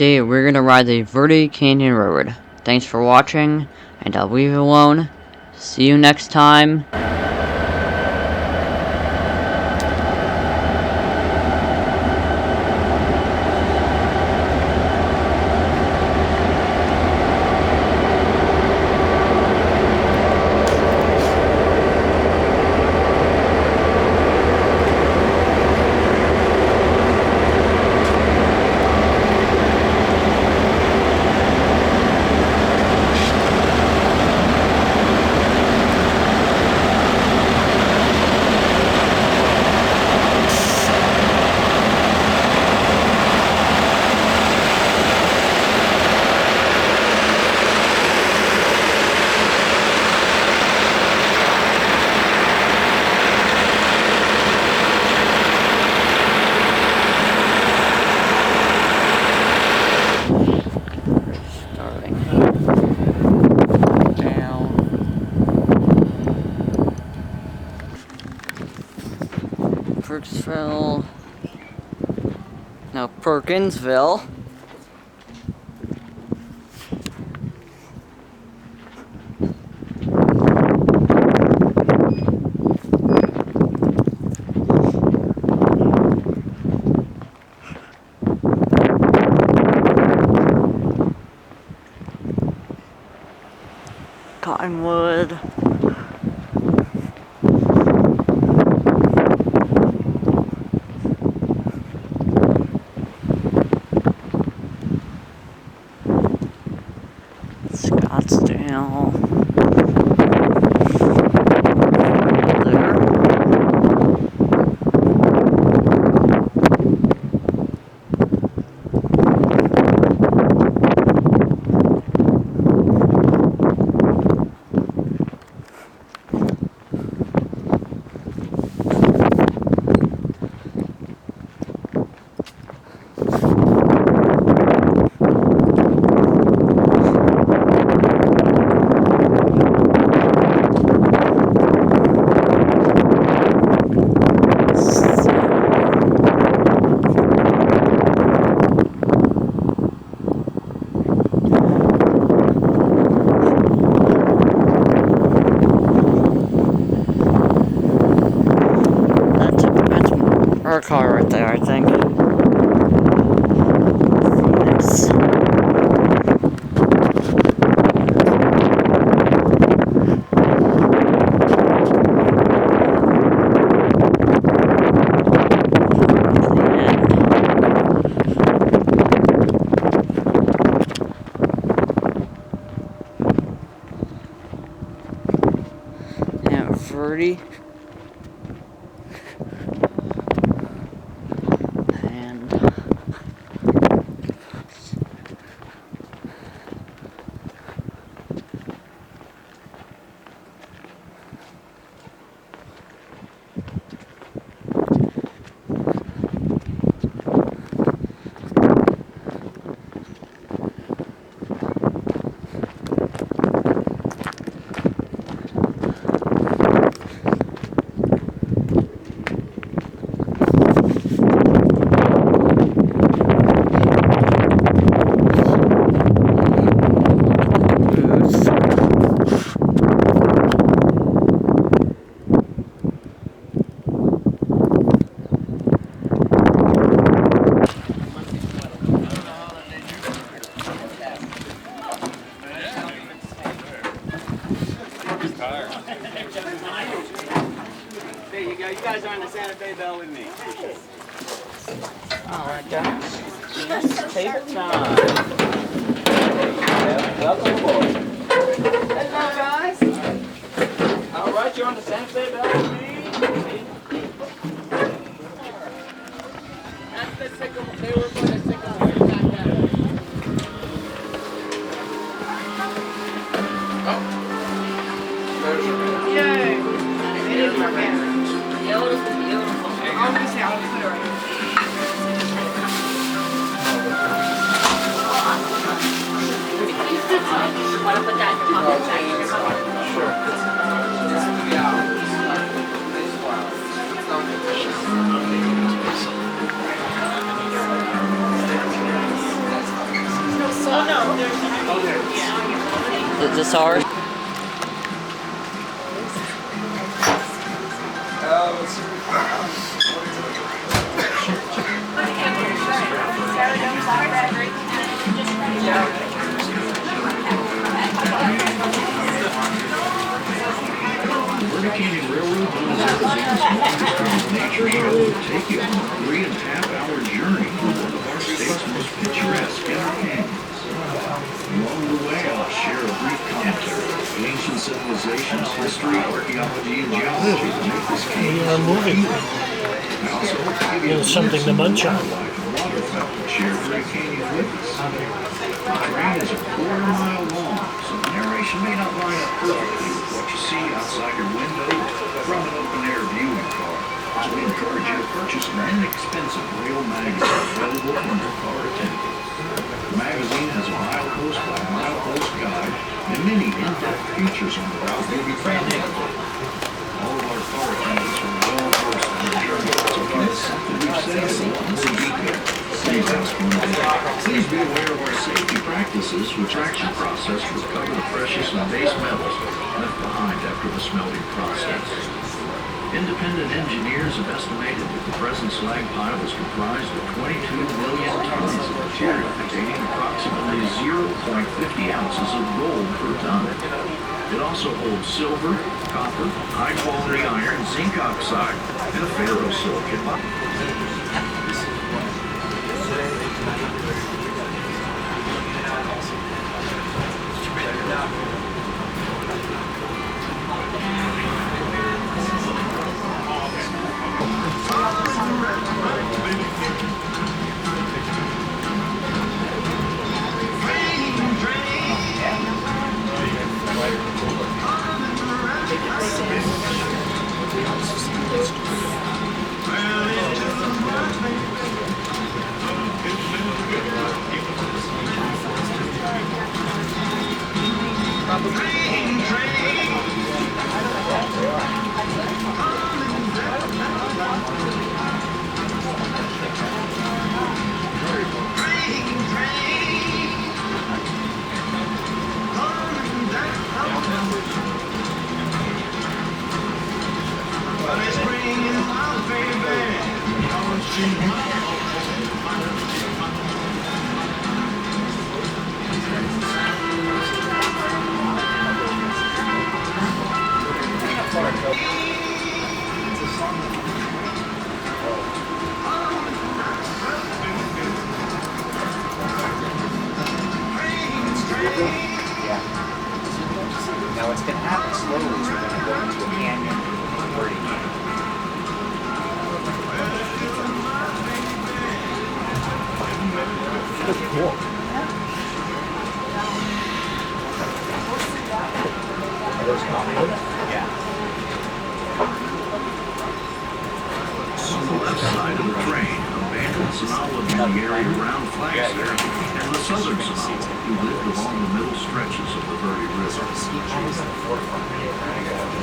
Today we're gonna ride the Verde Canyon Road. Thanks for watching, and I'll leave you alone. See you next time. Perksville. No, Perkinsville. Cottonwood. Scottsdale. There. Our car right there, I think. Phoenix. And Verde. There you go. You guys are on the Santa Fe Bell with me. All right, guys. Yes, table time. Welcome aboard. Hello, guys. All right, you're on the Santa Fe Bell with me. That's the sycamore. They were for the sycamore. Yay! It is my parents. Beautiful, beautiful. I'll put it right here. Want to put that in your pocket? Sure. Is this ours? Let's see. Verde Canyon Railroad is nature show will take you on a 3.5-hour journey through one of our state's most picturesque inner canyons. Along the way, I'll share a brief commentary on ancient civilizations, history, archaeology, and geology that make this canyon so appealing. I also hope to give you something to munch on. wildlife and waterfowl to share Verde Canyon with us. The terrain is a quarter-mile long, so the narration may not line up perfectly with what you see outside your window from an open-air viewing car. So we encourage you to purchase an inexpensive rail magazine available from your car attendants. The magazine has a milepost by milepost guide and many in-depth features on the route you'll be traveling. All of our car attendants are well versed in the journey, so if you miss something we've said in more detail, please ask one of them. Please be aware of our safety practices, which traction process will cover the precious and base metals left behind after the smelting process. Independent engineers have estimated that the present slag pile is comprised of 22 million tons of material containing approximately 0.50 ounces of gold per ton. It also holds silver, copper, high-quality iron, zinc oxide, and a ferrosilicon. Now it's going to happen slowly, so we're going to go into a canyon, Verde Canyon. That's cool. Are those common? Yeah. On the left side of the train, abandoned Sonala in the area around Flagstaff, and the southern Sonala, who lived along the middle stretches of the Verde River.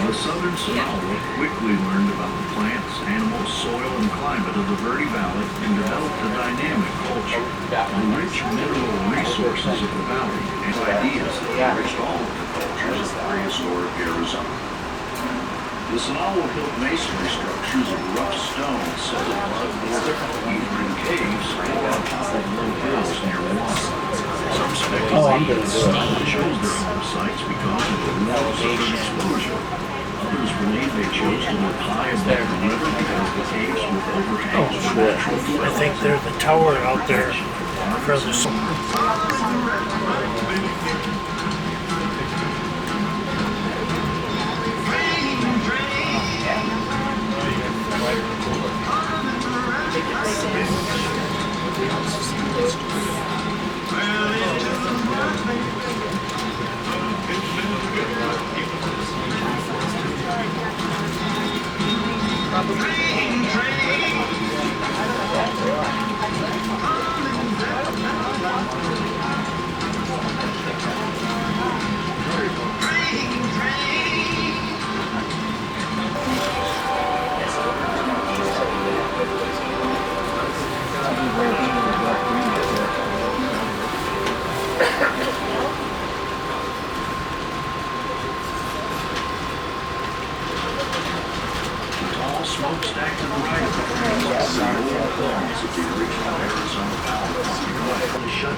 The southern Sonala quickly learned about the plants, animals, soil, and climate of the Verde Valley and developed a dynamic culture. The rich mineral resources of the valley and ideas that enriched all of the cultures of prehistoric Arizona. The Sonala built masonry structures of rough stone set in mud border, either in caves or on top of low hills near water. Some speculate that Sonala chose their home sites because of the rural southern exposure. Others believe they chose to live high above the river because the caves were overhangs of natural I think they're the tower out there for the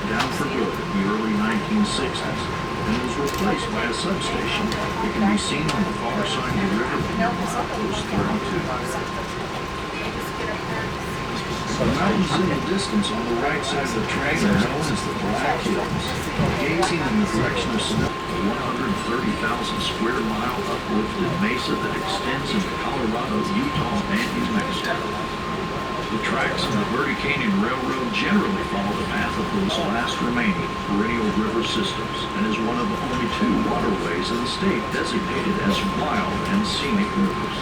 down for good in the early 1960s and was replaced by a substation that can be seen on the far side of the river near Post 32. The mountains in the distance on the right side of the train are known as the Black Hills. Gazing in the direction of snow, a 130,000 square mile uplifted mesa that extends into Colorado, Utah, and New Mexico. The tracks of the Verde Canyon Railroad generally follow the path of those last remaining perennial river systems and is one of only two waterways in the state designated as wild and scenic rivers.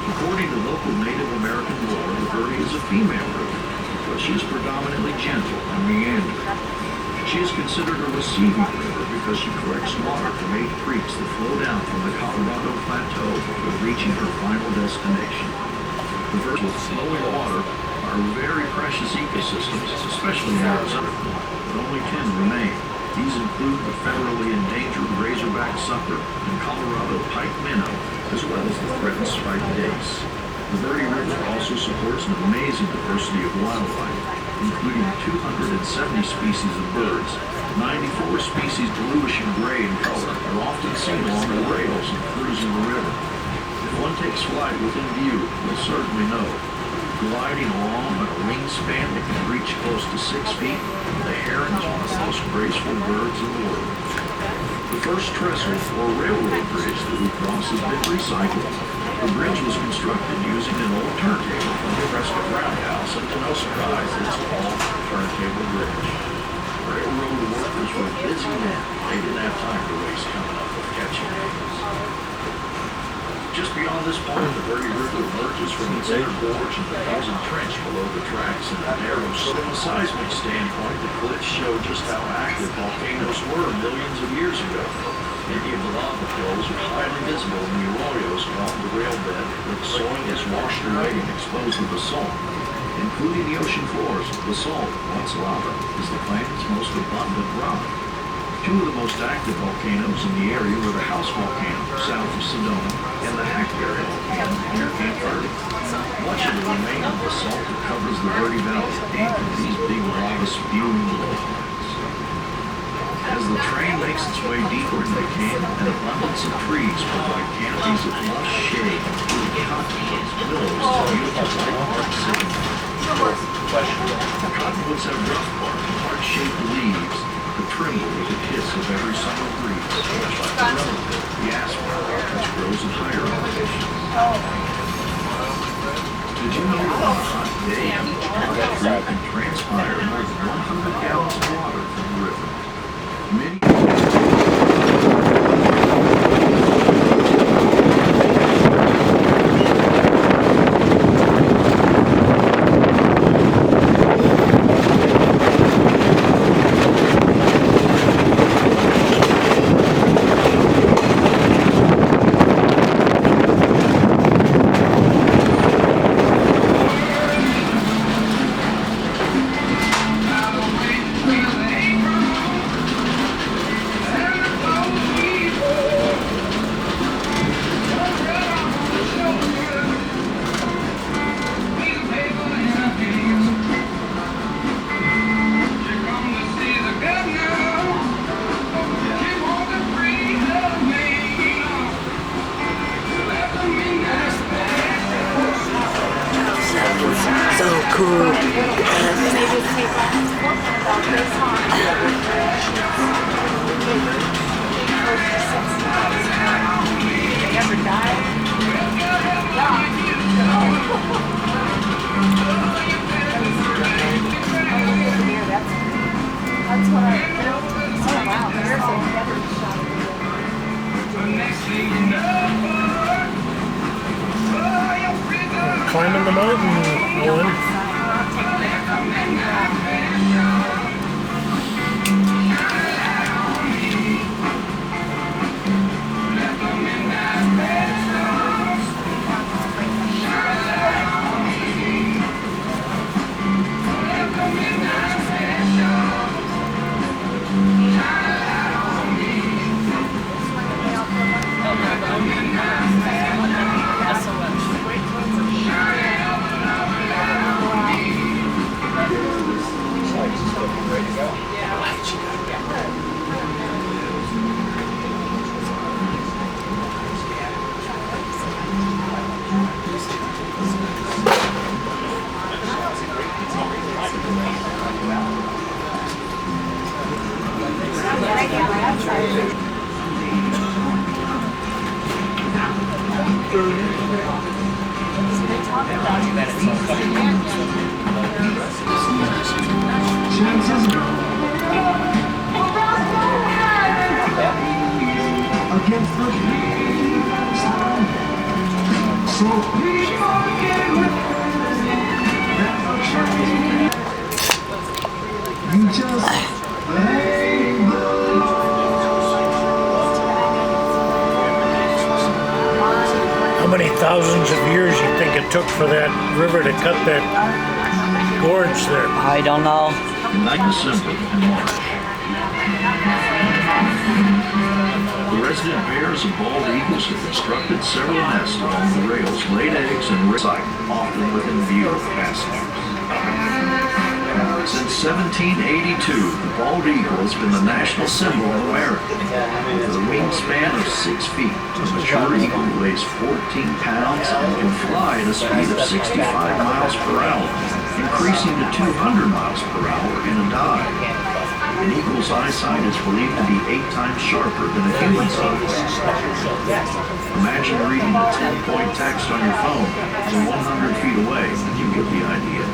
According to local Native American lore, the Verde is a female river, but she is predominantly gentle and meandering. She is considered a receiving river because she collects water from 8 creeks that flow down from the Colorado Plateau before reaching her final destination. The Verde with flowing water are very precious ecosystems, especially in Arizona, but only 10 remain. These include the federally endangered razorback sucker and Colorado pike minnow, as well as the threatened spiked dace. The Verde River also supports an amazing diversity of wildlife, including 270 species of birds. 94 species bluish and gray in color are often seen along the rails and cruising the river. If one takes flight within view, you'll certainly know. Gliding along on a wingspan that can reach close to 6 feet, the heron is one of the most graceful birds in the world. The first trestle, or railroad bridge that we cross has been recycled. The bridge was constructed using an old turntable from the Prescott Roundhouse, and to no surprise, it's called Turntable Bridge. Railroad workers were busy men. They didn't have time to waste coming up with catchy names. Just beyond this point, the Verde River emerges from its inner gorge and becomes entrenched below the tracks in a narrow slope. From a seismic standpoint, the cliffs show just how active volcanoes were millions of years ago. Many of the lava flows are highly visible in the arroyos along the rail bed where the soil is washed away and exposed to basalt. Including the ocean floors, basalt, once lava, is the planet's most abundant rock. Two of the most active volcanoes in the area were the House Volcano, south of Sedona, and the Hackberry Volcano near Camp Verde. Much of the remaining basalt that covers the Verde Valley came from these big lava-spewing blowhards. As the train makes its way deeper into the canyon, an abundance of trees provide canopies of lush shade, including cottonwoods, willows, and beautiful white cedar. Cottonwoods have rough bark, heart-shaped leaves, that tremble with the kiss of every summer breeze, much like the relative, the aspen, which grows at higher elevations. Did you know that on a hot day, each tree can transpire more than 100 gallons of water from the river? Many climbing the mountain, Owen. How many thousands of years you think it took for that river to cut that gorge there? I don't know. In late December and March. The resident bears and bald eagles have constructed several nests along the rails, laid eggs, and site, often within view of passengers. Since 1782, the bald eagle has been the national symbol of America. With a wingspan of 6 feet, a mature eagle weighs 14 pounds and can fly at a speed of 65 miles per hour, increasing to 200 miles per hour in a dive. An eagle's eyesight is believed to be 8 times sharper than a human's eyes. Imagine reading a 10-point text on your phone from 100 feet away, and you get the idea.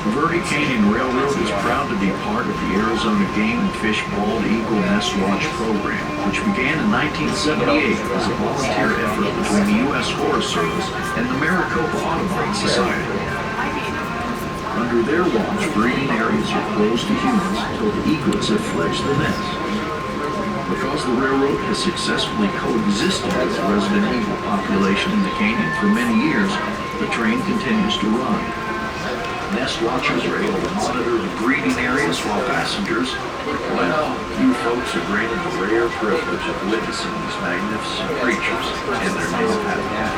The Verde Canyon Railroad is proud to be part of the Arizona Game and Fish Bald Eagle Nest Watch program, which began in 1978 as a volunteer effort between the U.S. Forest Service and the Maricopa Audubon Society. Under their watch, breeding areas are closed to humans until the eaglets have fledged the nest. Because the railroad has successfully coexisted with the resident eagle population in the canyon for many years, the train continues to run. Nest watchers are able to monitor the breeding areas while passengers, well, you folks are granted the rare privilege of witnessing these magnificent creatures in their new habitat.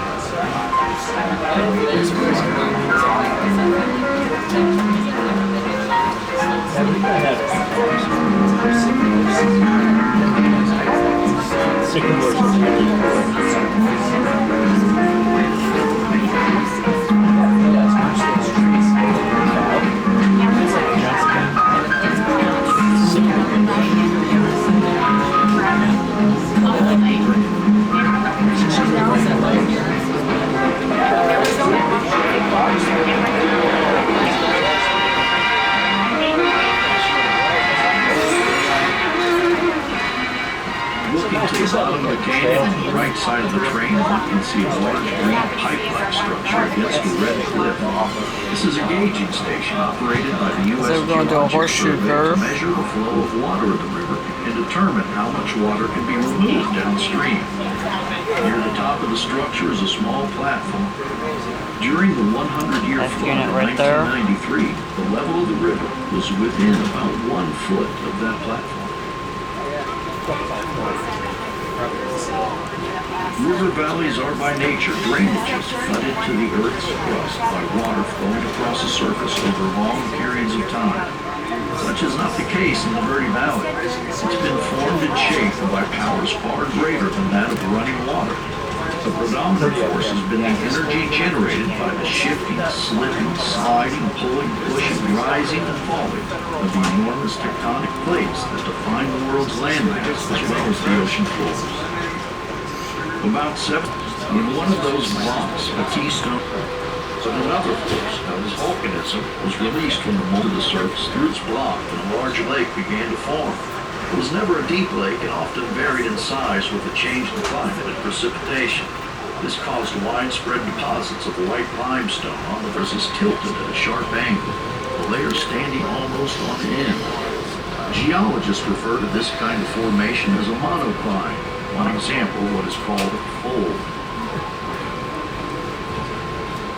Looking to the bottom of the canyon on the right side of the train, one can see a large green pipe-like structure against a red cliff. This is a gauging station operated by the U.S. So we're going to do a horseshoe curve. To measure the flow of water in the river and determine how much water can be removed downstream. Near the top of the structure is a small platform. During the 100-year That's flood unit of right there. 1993, the level of the river was within about 1 foot of that platform. River valleys are by nature drainages cut into the Earth's crust by water flowing across the surface over long periods of time. Such is not the case in the Verde Valley. It's been formed and shaped by powers far greater than that of running water. The predominant force has been the energy generated by the shifting, slipping, sliding, pulling, pushing, rising, and falling of the enormous tectonic plates that define the world's landmass as well as the ocean floors. About 7, when one of those blocks, a keystone, but another force, known as volcanism, was released from the molten surface through its block and a large lake began to form. It was never a deep lake and often varied in size with a change in climate and precipitation. This caused widespread deposits of white limestone on the versus tilted at a sharp angle, the layers standing almost on end. Geologists refer to this kind of formation as a monocline. One example, what is called a fold.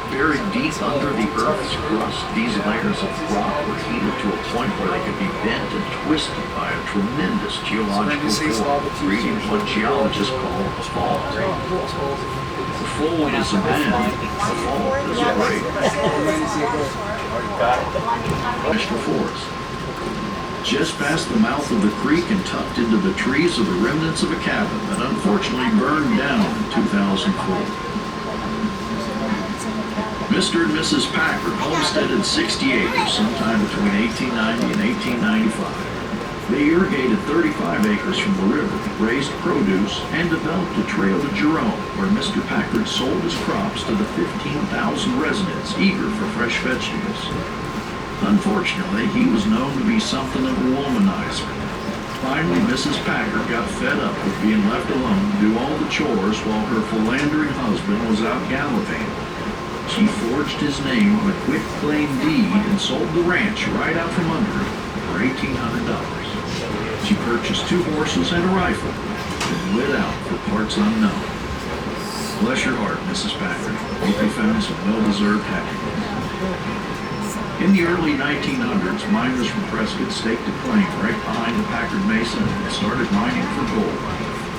Buried deep under the Earth's crust, these layers of rock were heated to a point where they could be bent and twisted by a tremendous geological force, creating what geologists call a fault. The fold is a bend, the fault is a break. National Forest. Just past the mouth of the creek and tucked into the trees are the remnants of a cabin that unfortunately burned down in 2004. Mr. and Mrs. Packard homesteaded 60 acres sometime between 1890 and 1895. They irrigated 35 acres from the river, raised produce, and developed a trail to Jerome, where Mr. Packard sold his crops to the 15,000 residents eager for fresh vegetables. Unfortunately, he was known to be something of a womanizer. Finally, Mrs. Packard got fed up with being left alone to do all the chores while her philandering husband was out gallivanting. She forged his name on a quitclaim deed and sold the ranch right out from under him for $1,800. She purchased 2 horses and a rifle and lit out for parts unknown. Bless your heart, Mrs. Packard. Hope you found some well-deserved happiness. In the early 1900s, miners from Prescott staked a claim right behind the Packard Mesa and started mining for gold.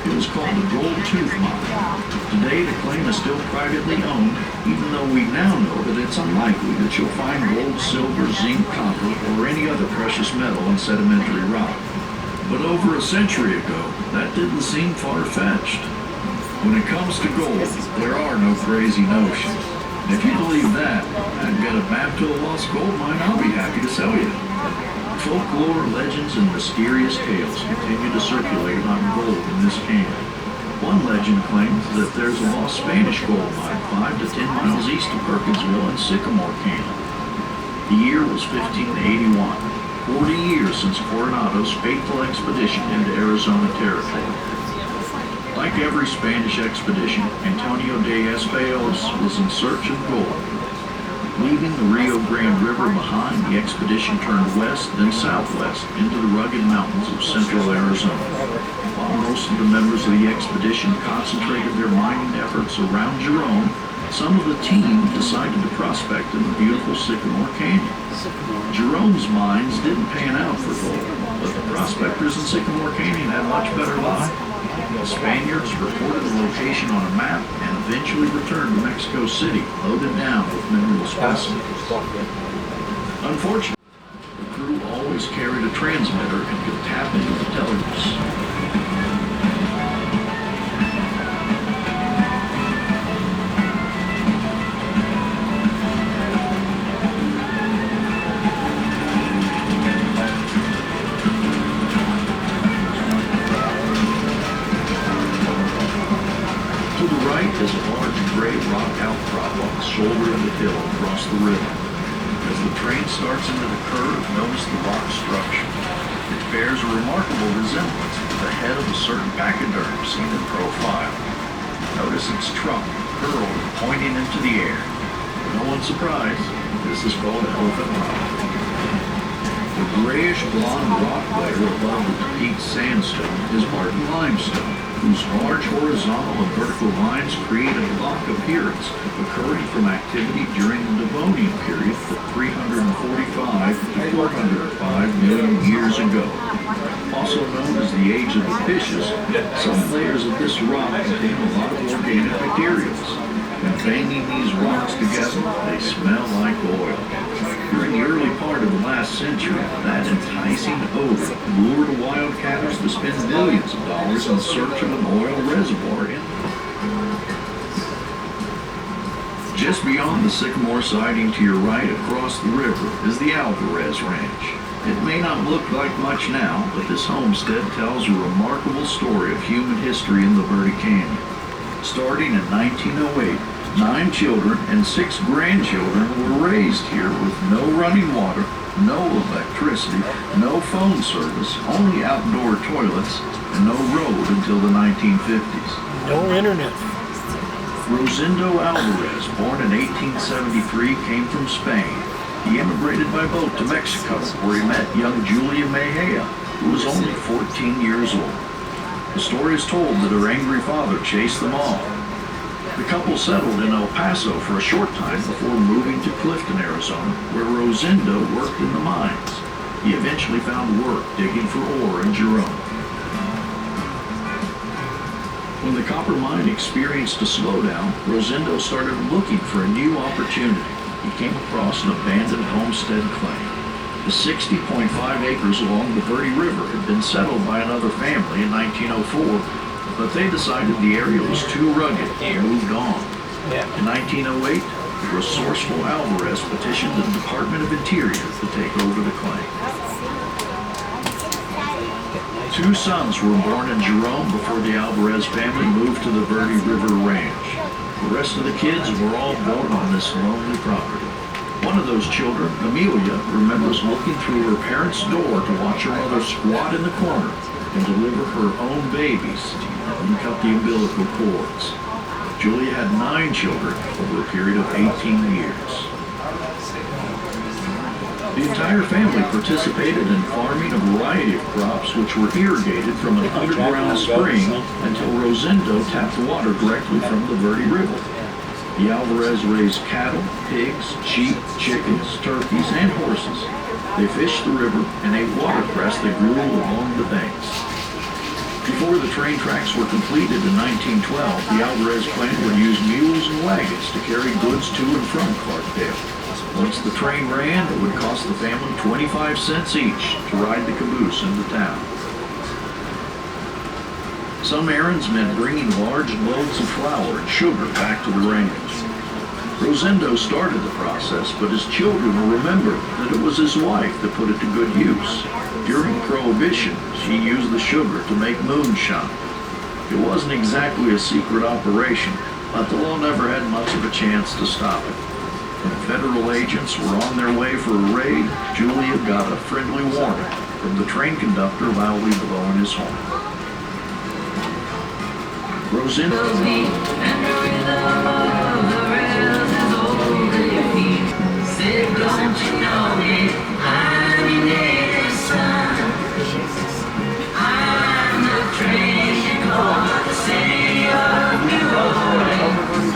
It was called the Gold Tooth Mine. Today, the claim is still privately owned, even though we now know that it's unlikely that you'll find gold, silver, zinc, copper, or any other precious metal in sedimentary rock. But over a century ago, that didn't seem far-fetched. When it comes to gold, there are no crazy notions. If you believe that, I've got a map to a lost gold mine I'll be happy to sell you. Folklore, legends, and mysterious tales continue to circulate about gold in this canyon. One legend claims that there's a lost Spanish gold mine 5 to 10 miles east of Perkinsville in Sycamore Canyon. The year was 1581, 40 years since Coronado's fateful expedition into Arizona territory. Like every Spanish expedition, Antonio de Espaillos was in search of gold. Leaving the Rio Grande River behind, the expedition turned west, then southwest, into the rugged mountains of central Arizona. While most of the members of the expedition concentrated their mining efforts around Jerome, some of the team decided to prospect in the beautiful Sycamore Canyon. Jerome's mines didn't pan out for gold, but the prospectors in Sycamore Canyon had much better luck. The Spaniards reported the location on a map and eventually returned to Mexico City, loaded down with mineral specimens. Unfortunately, the crew always carried a transmitter and could tap into the telegraph. Is a large gray rock outcrop on the shoulder of the hill across the river. As the train starts into the curve, notice the rock structure. It bears a remarkable resemblance to the head of a certain pachyderm seen in profile. Notice its trunk curled and pointing into the air. No one's surprised, this is called elephant rock. The grayish blonde rock layer above the peaked sandstone is Martin limestone, whose large horizontal and vertical lines create a block appearance occurring from activity during the Devonian period from 345 to 405 million years ago. Also known as the Age of the Fishes, some layers of this rock contain a lot of organic materials. When banging these rocks together, they smell like oil. During the early part of the last century, that enticing odor lured wildcatters to spend millions of dollars in search of an oil reservoir in them. Just beyond the Sycamore siding to your right across the river is the Alvarez Ranch. It may not look like much now, but this homestead tells a remarkable story of human history in the Verde Canyon. Starting in 1908, 9 children and 6 grandchildren were raised here with no running water, no electricity, no phone service, only outdoor toilets, and no road until the 1950s. No internet. Rosendo Alvarez, born in 1873, came from Spain. He immigrated by boat to Mexico, where he met young Julia Mejia, who was only 14 years old. The story is told that her angry father chased them all. The couple settled in El Paso for a short time before moving to Clifton, Arizona, where Rosendo worked in the mines. He eventually found work digging for ore in Jerome. When the copper mine experienced a slowdown, Rosendo started looking for a new opportunity. He came across an abandoned homestead claim. The 60.5 acres along the Verde River had been settled by another family in 1904, but they decided the area was too rugged and moved on. In 1908, The resourceful Alvarez petitioned the Department of Interior to take over the claim. 2 sons were born in Jerome before the Alvarez family moved to the Verde River Ranch. The rest of the kids were all born on this lonely property. One of those children, Amelia, remembers looking through her parents' door to watch her mother squat in the corner and deliver her own babies and cut the umbilical cords. Julia had 9 children over a period of 18 years. The entire family participated in farming a variety of crops which were irrigated from an underground spring until Rosendo tapped water directly from the Verde River. The Alvarez raised cattle, pigs, sheep, chickens, turkeys, and horses. They fished the river and ate watercress that grew along the banks. Before the train tracks were completed in 1912, the Alvarez clan would use mules and wagons to carry goods to and from Clarkdale. Once the train ran, it would cost the family 25 cents each to ride the caboose into town. Some errands meant bringing large loads of flour and sugar back to the ranch. Rosendo started the process, but his children will remember that it was his wife that put it to good use. During Prohibition, she used the sugar to make moonshine. It wasn't exactly a secret operation, but the law never had much of a chance to stop it. When federal agents were on their way for a raid, Julia got a friendly warning from the train conductor loudly blowing his horn. Rosendo. Don't you know it? I'm your native son. I'm the train you call the city of New Orleans.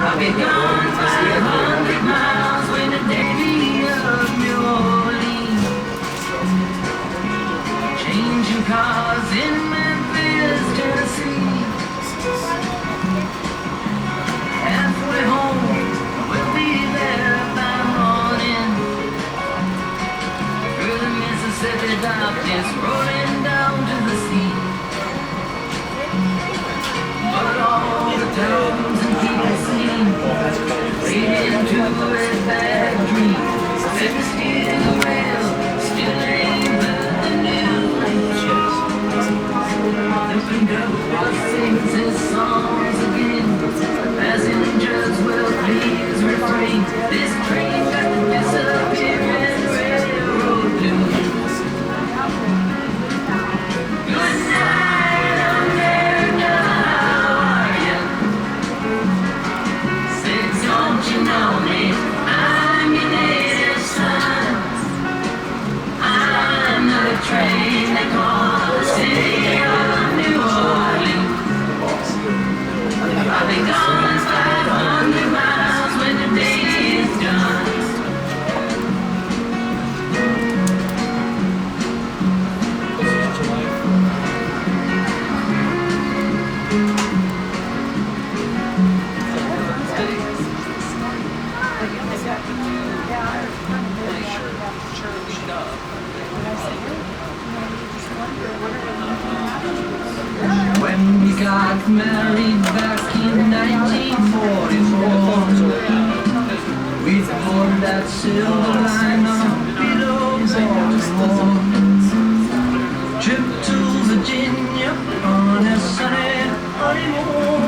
I'll be gone 500 miles when the day of New Orleans. Changing cars in Memphis, Tennessee. Halfway home, we'll be there by morning. Through the Mississippi darkness, rolling down to the sea. But all the towns and people seem fade into a bad dream. Set the steel rail, still ain't heard the news. The conductor sings his songs again. Passengers will please refrain. This train got to disappear in railroad blues. Good night, America, how are ya? Say, don't you know me? I'm your native son. I'm the train they call the city of New Orleans. I'll be gone 500 miles when the day is done. When we got married back in 1944, we poured that silver line on a billboard. Trip to Virginia on a sunny honeymoon.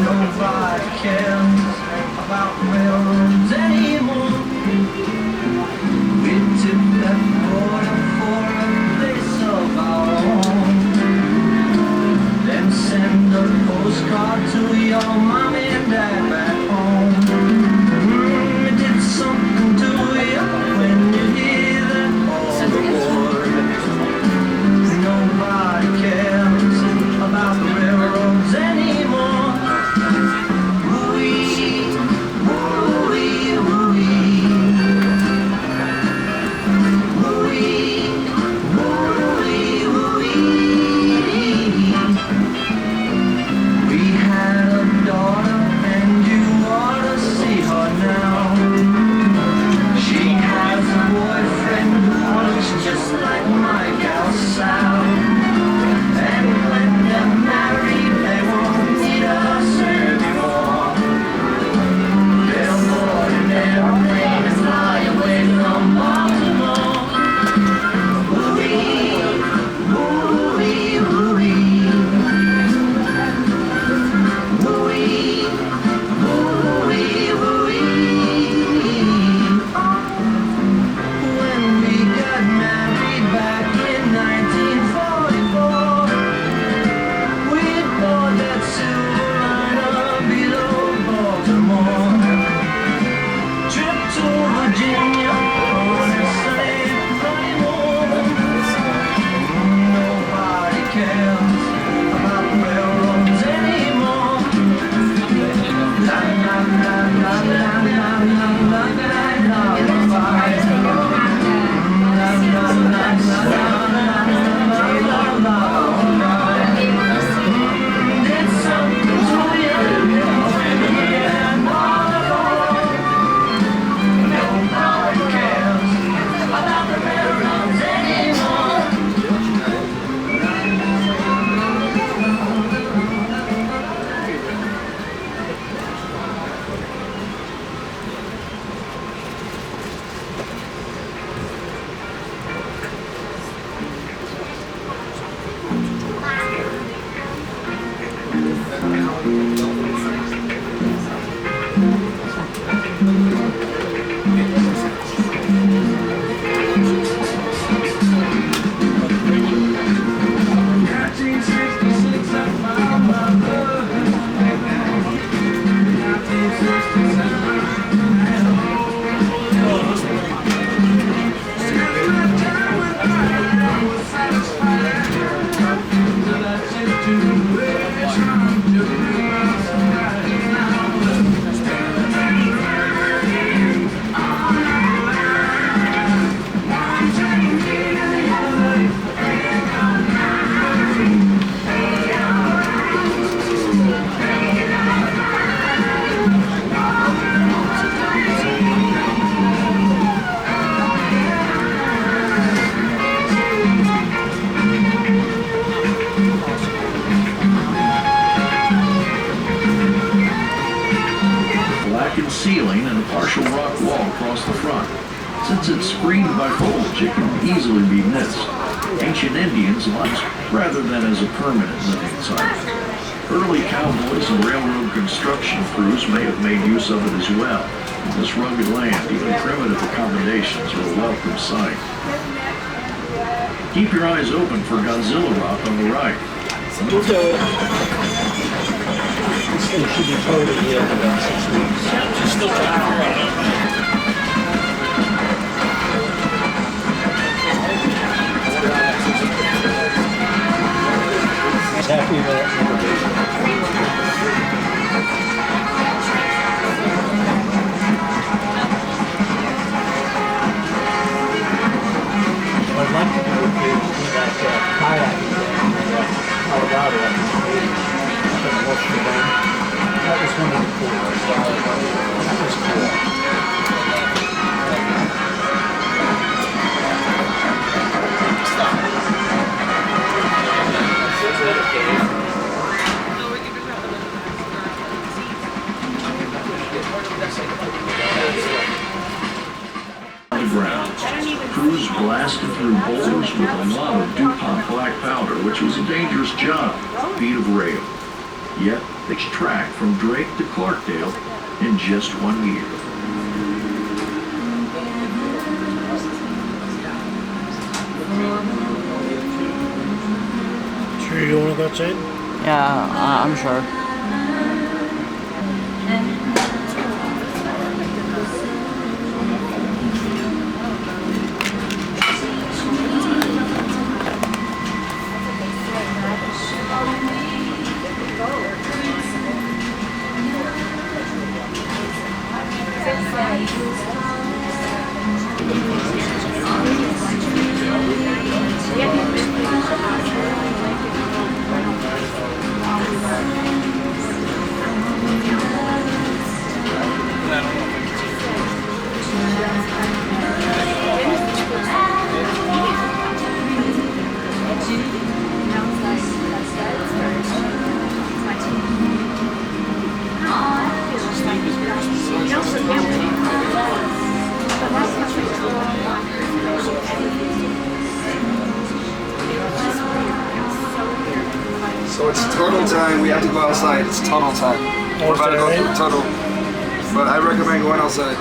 Nobody cares about railroads anymore. We tipped that border for a place of our own. Then send a postcard to your mom and dad back home. It did something to you when you hear that word. Nobody cares about the railroads anymore. We partial rock wall across the front. Since it's screened by foliage, it can easily be missed. Ancient Indians liked rather than as a permanent living site. Early cowboys and railroad construction crews may have made use of it as well. In this rugged land, even primitive accommodations are a welcome sight. Keep your eyes open for Godzilla Rock on the right. We'll do it. This thing should be totally healed in about 6 weeks. She's still trying to figure it out. Happy with it. What I'd like to do is that kayaking there, Colorado, up in North Shore. That was one of the coolest. That was cool. Ground. Crews blasted through boulders with a lot of DuPont black powder, which was a dangerous job, feet of rail. Yet, they tracked from Drake to Clarkdale in just 1 year. Sure you don't want to go outside? Yeah, I'm sure. So it's tunnel time. We have to go outside. It's tunnel time. We're about to go through the tunnel. But I recommend going outside.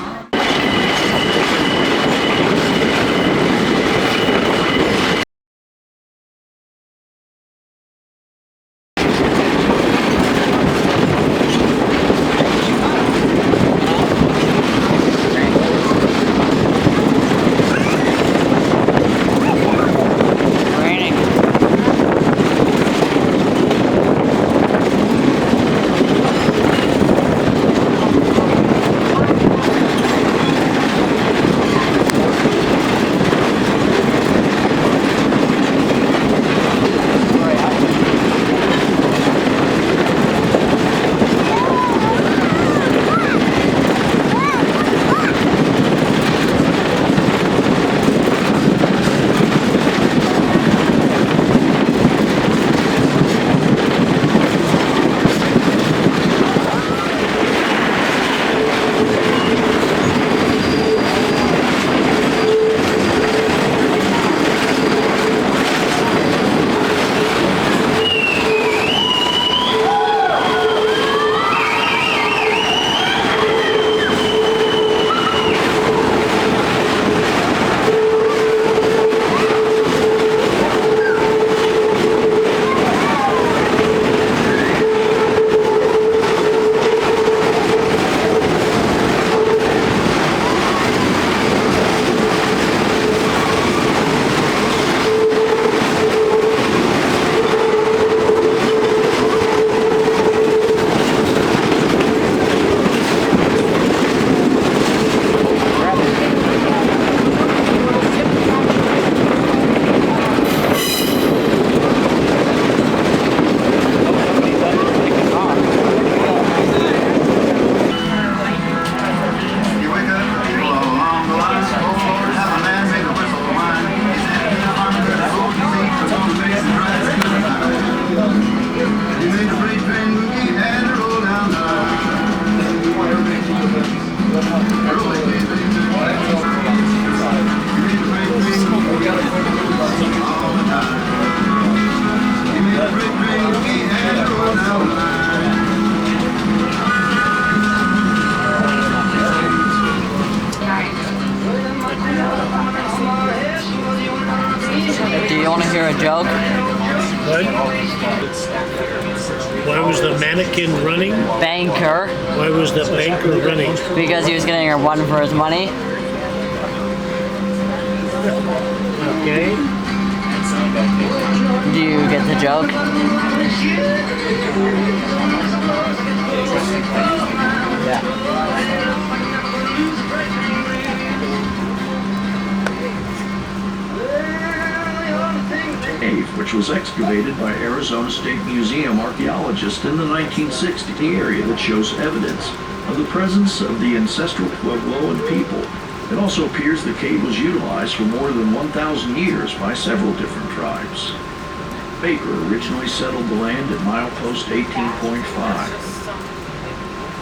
joke? What? Why was the mannequin running? Banker. Why was the banker running? Because he was getting a run for his money. Okay. Do you get the joke? Cave, which was excavated by Arizona State Museum archaeologists in the 1960s, the area that shows evidence of the presence of the ancestral Puebloan people. It also appears the cave was utilized for more than 1,000 years by several different tribes. Baker originally settled the land at milepost 18.5.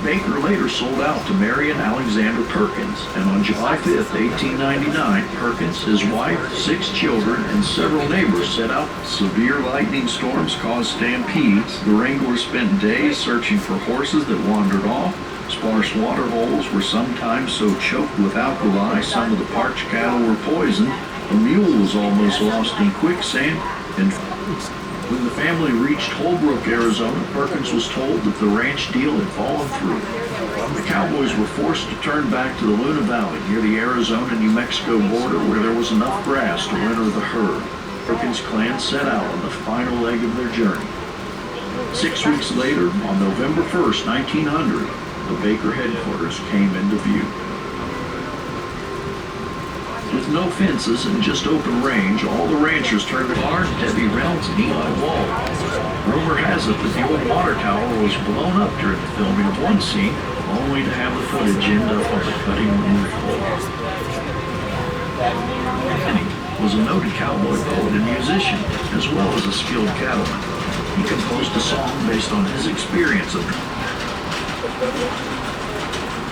Baker later sold out to Marion Alexander Perkins, and on July 5, 1899, Perkins, his wife, 6 children, and several neighbors set out. Severe lightning storms caused stampedes. The wranglers spent days searching for horses that wandered off. Sparse water holes were sometimes so choked with alkali some of the parched cattle were poisoned. A mule was almost lost in quicksand, and when the family reached Holbrook, Arizona, Perkins was told that the ranch deal had fallen through. The cowboys were forced to turn back to the Luna Valley near the Arizona-New Mexico border where there was enough grass to winter the herd. Perkins' clan set out on the final leg of their journey. 6 weeks later, on November 1st, 1900, the Baker headquarters came into view. With no fences and just open range, all the ranchers turned to large Debbie Reynolds and Eli Wall. Rumor has it that the old water tower was blown up during the filming of one scene, only to have the footage end up on the cutting room floor. Penny was a noted cowboy poet and musician, as well as a skilled cattleman. He composed a song based on his experience of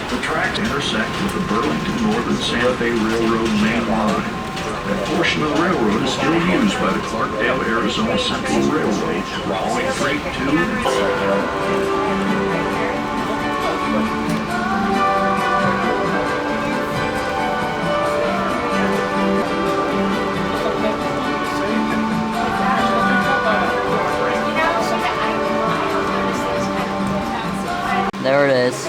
the track intersect with the Burlington Northern Santa Fe Railroad main line. That portion of the railroad is still used by the Clarkdale, Arizona Central Railroad for hauling freight to and from. There it is.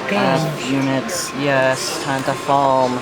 F units, yes, time to foam.